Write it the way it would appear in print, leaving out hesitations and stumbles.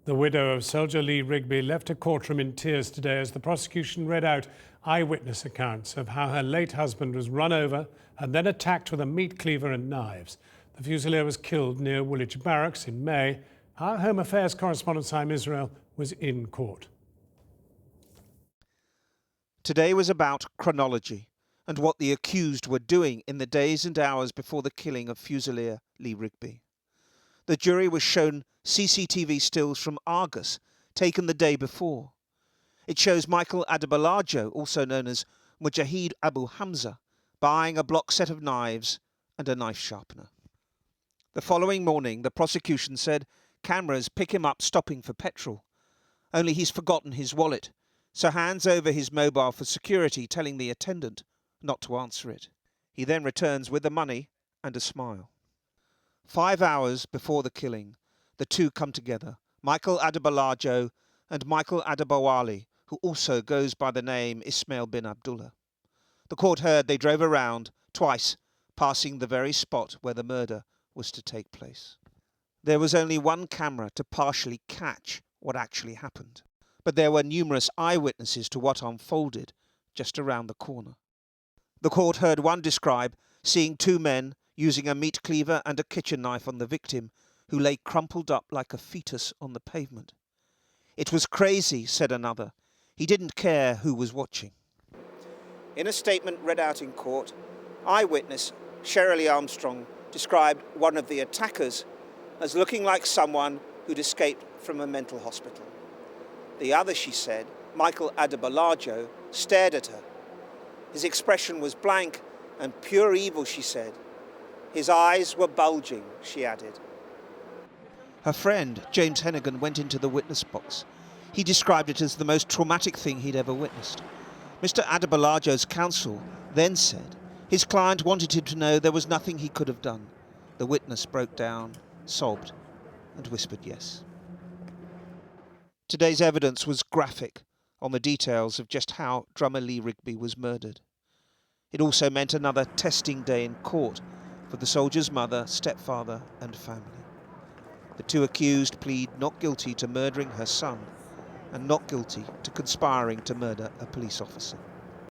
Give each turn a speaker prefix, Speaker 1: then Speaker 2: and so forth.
Speaker 1: The widow of soldier Lee Rigby left a courtroom in tears today as the prosecution read out eyewitness accounts of how her late husband was run over and then attacked with a meat cleaver and knives. The Fusilier was killed near Woolwich Barracks in May. Our Home Affairs correspondent Simon Israel was in court.
Speaker 2: Today was about chronology and what the accused were doing in the days and hours before the killing of Fusilier Lee Rigby. The jury was shown CCTV stills from Argus, taken the day before. It shows Michael Adebolajo, also known as Mujahid Abu Hamza, buying a block set of knives and a knife sharpener. The following morning, the prosecution said cameras pick him up stopping for petrol. Only he's forgotten his wallet, so hands over his mobile for security, telling the attendant not to answer it. He then returns with the money and a smile. 5 hours before the killing, the two come together, Michael Adebolajo and Michael Adebowale, who also goes by the name Ismail bin Abdullah. The court heard they drove around twice, passing the very spot where the murder was to take place. There was only one camera to partially catch what actually happened, but there were numerous eyewitnesses to what unfolded just around the corner. The court heard one describe seeing two men using a meat cleaver and a kitchen knife on the victim, who lay crumpled up like a fetus on the pavement. "It was crazy," said another. "He didn't care who was watching." In a statement read out in court, eyewitness Shirley Armstrong described one of the attackers as looking like someone who'd escaped from a mental hospital. The other, she said, Michael Adebolajo, stared at her. His expression was blank and pure evil, she said. His eyes were bulging, she added. Her friend, James Hennigan, went into the witness box. He described it as the most traumatic thing he'd ever witnessed. Mr. Adebolajo's counsel then said his client wanted him to know there was nothing he could have done. The witness broke down, sobbed, and whispered yes. Today's evidence was graphic on the details of just how drummer Lee Rigby was murdered. It also meant another testing day in court for the soldier's mother, stepfather and family. The two accused plead not guilty to murdering her son and not guilty to conspiring to murder a police officer.